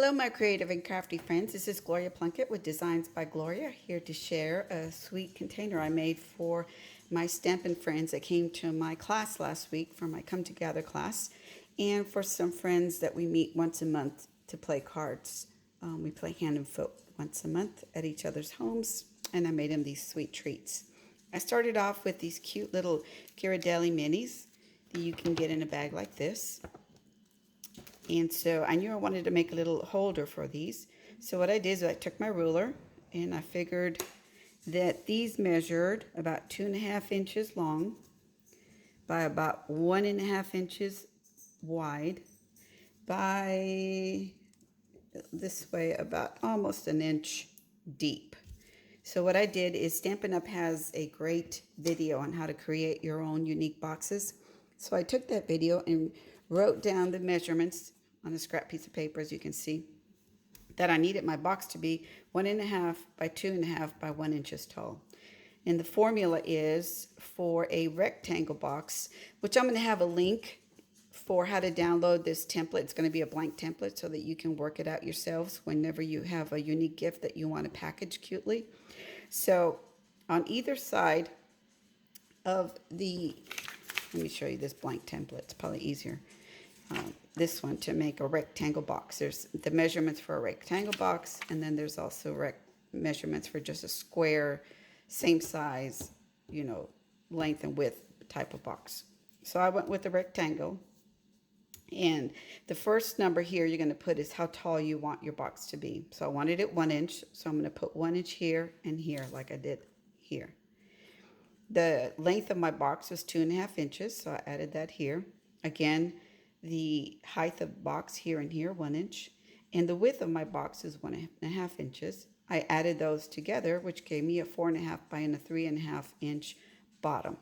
Hello, my creative and crafty friends. This is Gloria Plunkett with Designs by Gloria, here to share a sweet container I made for my Stampin' friends that came to my class last week for my Come Together class, and for some friends that we meet once a month to play cards. We play hand and foot once a month at each other's homes, and I made them these sweet treats. I started off with these cute little Ghirardelli Minis that you can get in a bag like this. And so I knew I wanted to make a little holder for these. So what I did is I took my ruler and I figured that these measured about 2.5 inches long by about 1.5 inches wide by this way about almost an inch deep. So what I did is Stampin' Up! Has a great video on how to create your own unique boxes. So I took that video and wrote down the measurements on a scrap piece of paper, as you can see, that I needed my box to be 1.5 by 2.5 by 1 inches tall. And the formula is for a rectangle box, which I'm going to have a link for how to download this template. It's going to be a blank template so that you can work it out yourselves whenever you have a unique gift that you want to package cutely. So on either side of the, let me show you this blank template. It's probably easier. This one to make a rectangle box. There's the measurements for a rectangle box, and then there's also measurements for just a square, same size, length and width type of box. So I went with the rectangle. And the first number here you're going to put is how tall you want your box to be. So I wanted it 1 inch, so I'm going to put 1 inch here and here like I did here. The length of my box was 2.5 inches, so I added that here. Again, the height of the box here and here, 1 inch. And the width of my box is 1.5 inches. I added those together, which gave me a 4.5 by a 3.5 inch bottom.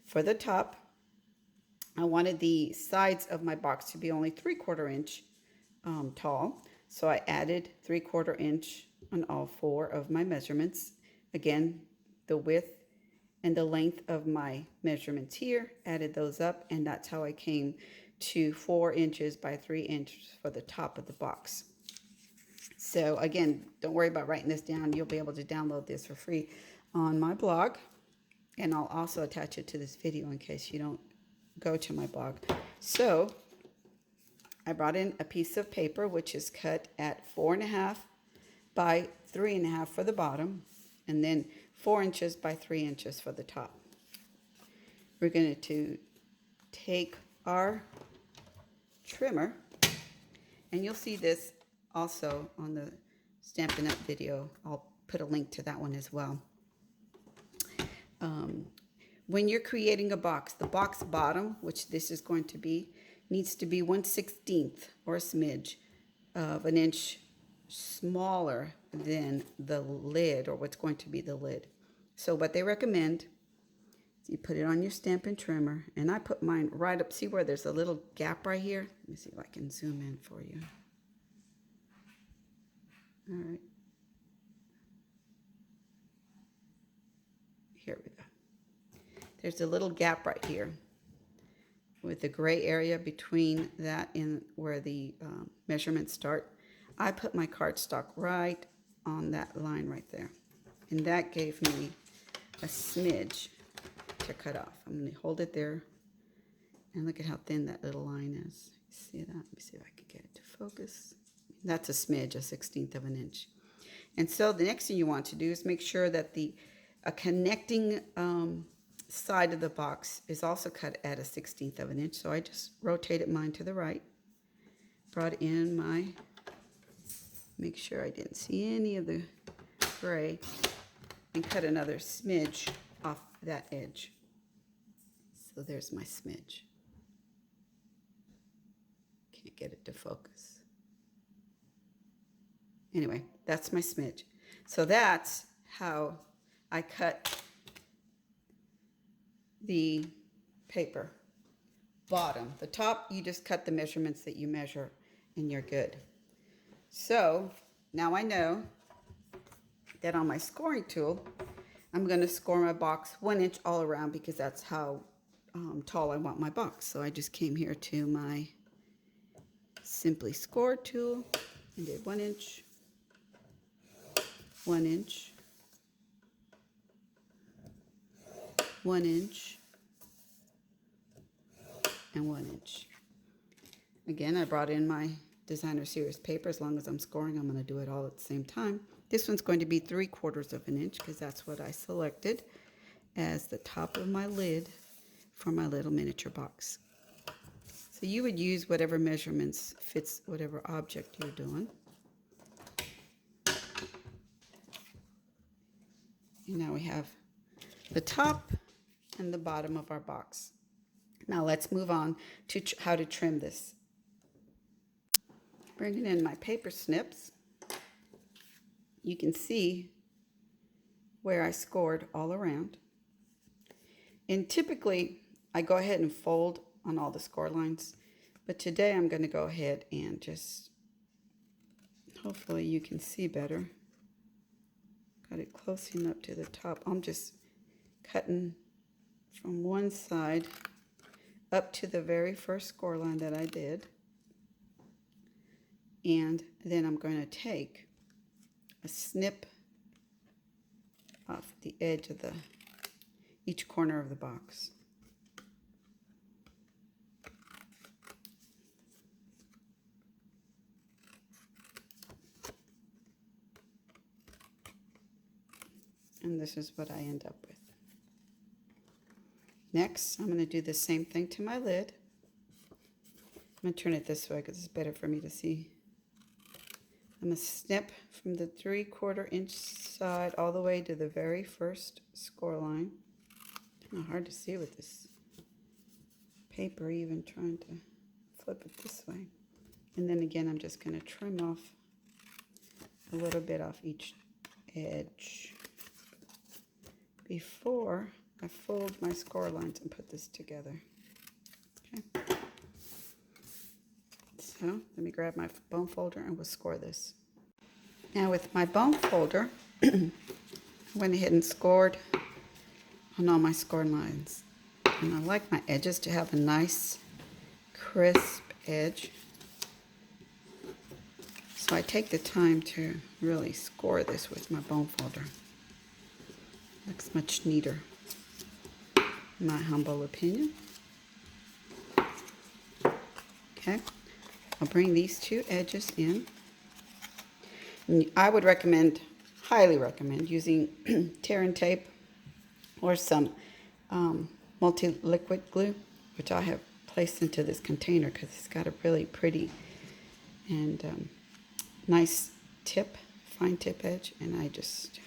For the top, I wanted the sides of my box to be only 3/4 inch tall. So I added 3/4 inch on all 4 of my measurements. Again, the width and the length of my measurements here, added those up, and that's how I came to 4 inches by 3 inches for the top of the box. So again, don't worry about writing this down. You'll be able to download this for free on my blog, and I'll also attach it to this video in case you don't go to my blog. So I brought in a piece of paper which is cut at 4.5 by 3.5 for the bottom, and then 4 inches by 3 inches for the top. We're going to take our trimmer, and you'll see this also on the Stampin' Up! Video. I'll put a link to that one as well. When you're creating a box, the box bottom, which this is going to be, needs to be 1/16 or a smidge of an inch smaller than the lid, or what's going to be the lid. So what they recommend is you put it on your Stampin' trimmer, and I put mine right up. See where there's a little gap right here? Let me see if I can zoom in for you. All right. Here we go. There's a little gap right here with the gray area between that and where the measurements start. I put my cardstock right on that line right there, and that gave me a smidge to cut off. I'm going to hold it there, and look at how thin that little line is. See that? Let me see if I can get it to focus. That's a smidge, a 1/16 of an inch. And so the next thing you want to do is make sure that the connecting side of the box is also cut at a 1/16 of an inch. So I just rotated mine to the right, brought in my, make sure I didn't see any of the gray, and cut another smidge off that edge. So there's my smidge. Can't get it to focus. Anyway, that's my smidge. So that's how I cut the paper bottom. The top, you just cut the measurements that you measure, and you're good. So now I know that on my scoring tool, I'm going to score my box 1 inch all around, because that's how tall I want my box. So I just came here to my Simply Score tool, and did 1 inch, 1 inch, 1 inch, and 1 inch. Again, I brought in my designer series paper. As long as I'm scoring, I'm going to do it all at the same time. This one's going to be 3/4 of an inch because that's what I selected as the top of my lid for my little miniature box. So you would use whatever measurements fits whatever object you're doing. And now we have the top and the bottom of our box. Now let's move on to how to trim this. Bringing in my paper snips, you can see where I scored all around. And typically I go ahead and fold on all the score lines, but today I'm going to go ahead and just, hopefully you can see better. Got it close enough to the top. I'm just cutting from one side up to the very first score line that I did. And then I'm going to take a snip off the edge of each corner of the box. And this is what I end up with. Next, I'm going to do the same thing to my lid. I'm going to turn it this way because it's better for me to see. I'm going to snip from the 3/4 inch side all the way to the very first score line. It's hard to see with this paper, even trying to flip it this way. And then again, I'm just going to trim off a little bit off each edge before I fold my score lines and put this together. Okay. So let me grab my bone folder and we'll score this. Now with my bone folder, I went ahead and scored on all my score lines. And I like my edges to have a nice crisp edge. So I take the time to really score this with my bone folder. Looks much neater, in my humble opinion. Okay, I'll bring these two edges in. And I would recommend, highly recommend, using tear and tape or some multi-liquid glue, which I have placed into this container because it's got a really pretty and nice tip, fine tip edge. And I just,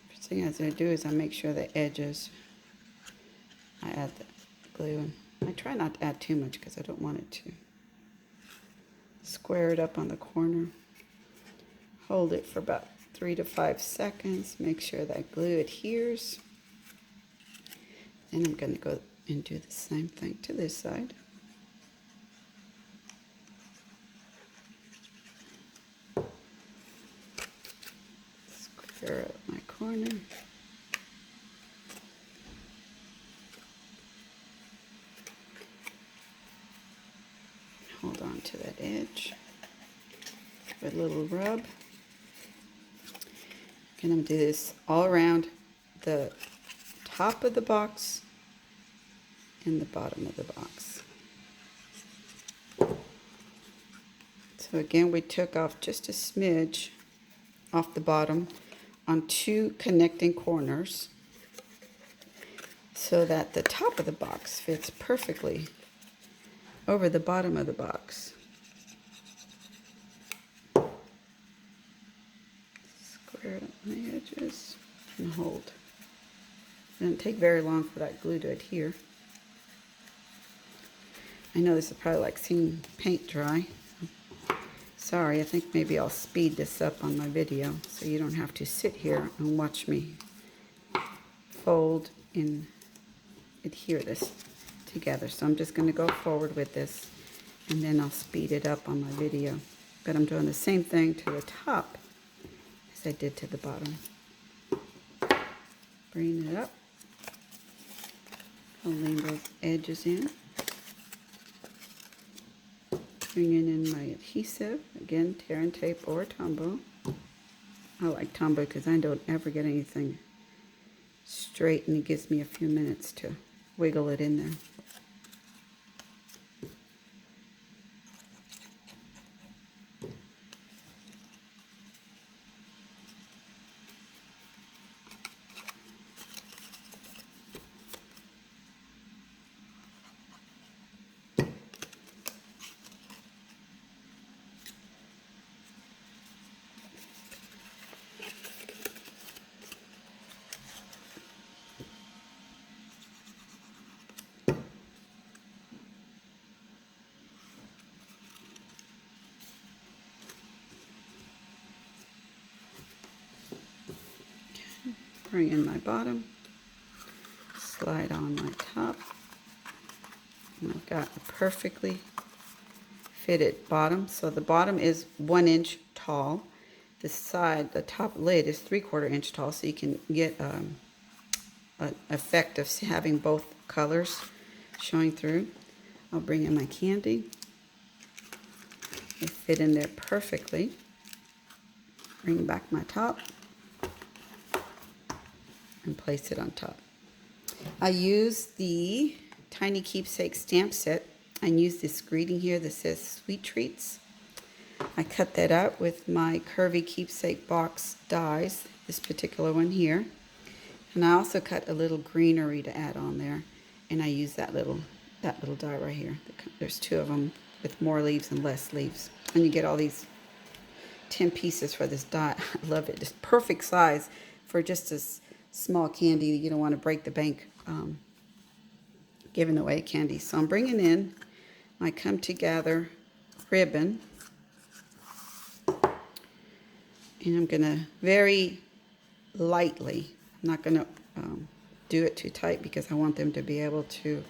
first thing I do is I make sure the edges, I add the glue, and I try not to add too much because I don't want it to square it up on the corner. Hold it for about 3 to 5 seconds. Make sure that glue adheres. Then I'm going to go and do the same thing to this side. Square up my corner. Hold on to that edge. Give it a little rub. And I'm going to do this all around the top of the box and the bottom of the box. So again, we took off just a smidge off the bottom on 2 connecting corners so that the top of the box fits perfectly over the bottom of the box. Square it up the edges and hold. It doesn't take very long for that glue to adhere. I know this is probably like seeing paint dry. Sorry, I think maybe I'll speed this up on my video so you don't have to sit here and watch me fold and adhere this together. So I'm just going to go forward with this and then I'll speed it up on my video. But I'm doing the same thing to the top as I did to the bottom. Bring it up. I'll lean those edges in. Bringing in my adhesive, again, tear and tape or Tombow. I like Tombow because I don't ever get anything straight, and it gives me a few minutes to wiggle it in there. Bring in my bottom, slide on my top, and I've got a perfectly fitted bottom. So the bottom is 1 inch tall. The side, the top lid is 3/4 inch tall, so you can get an effect of having both colors showing through. I'll bring in my candy. They fit in there perfectly. Bring back my top and place it on top. I use the Tiny Keepsake stamp set and use this greeting here that says Sweet Treats. I cut that out with my curvy keepsake box dies, this particular one here. And I also cut a little greenery to add on there, and I use that little die right here. There's 2 of them with more leaves and less leaves. And you get all these 10 pieces for this die. I love it. It's perfect size for just this small candy. You don't want to break the bank giving away candy. So I'm bringing in my Come Together ribbon, and I'm going to very lightly, I'm not going to do it too tight because I want them to be able to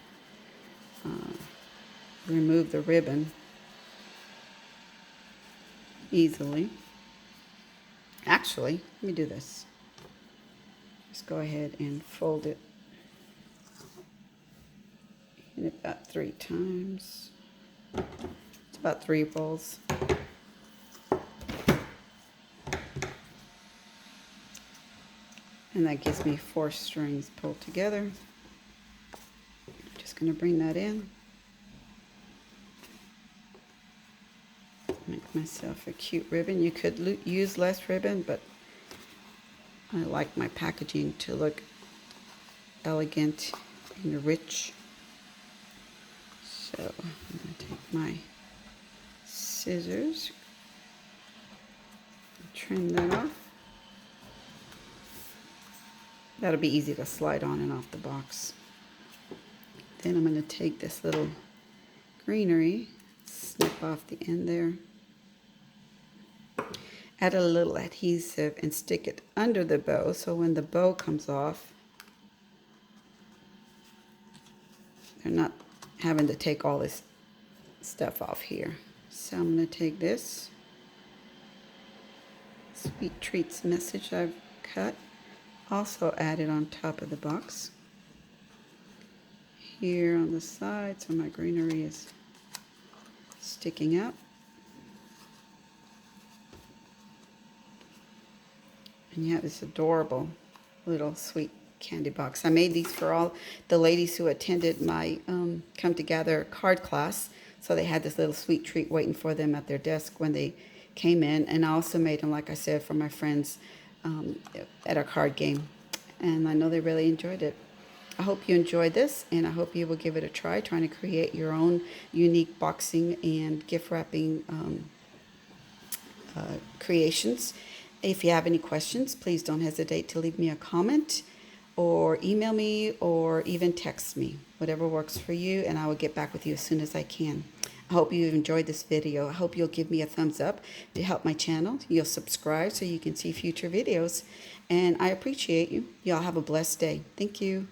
remove the ribbon easily. Actually, let me do this. Just go ahead and fold it in about 3 times. It's about 3 rolls. And that gives me 4 strings pulled together. I'm just going to bring that in. Make myself a cute ribbon. You could use less ribbon, but I like my packaging to look elegant and rich. So I'm going to take my scissors and trim that off. That'll be easy to slide on and off the box. Then I'm going to take this little greenery, snip off the end there, add a little adhesive and stick it under the bow, so when the bow comes off, they're not having to take all this stuff off here. So I'm going to take this Sweet Treats message I've cut, also add it on top of the box here on the side, so my greenery is sticking out. And you have this adorable little sweet candy box. I made these for all the ladies who attended my Come Together card class. So they had this little sweet treat waiting for them at their desk when they came in. And I also made them, like I said, for my friends at our card game. And I know they really enjoyed it. I hope you enjoyed this, and I hope you will give it a try, trying to create your own unique boxing and gift wrapping creations. If you have any questions, please don't hesitate to leave me a comment or email me or even text me, whatever works for you, and I will get back with you as soon as I can. I hope you enjoyed this video. I hope you'll give me a thumbs up to help my channel. You'll subscribe so you can see future videos, and I appreciate you. Y'all have a blessed day. Thank you.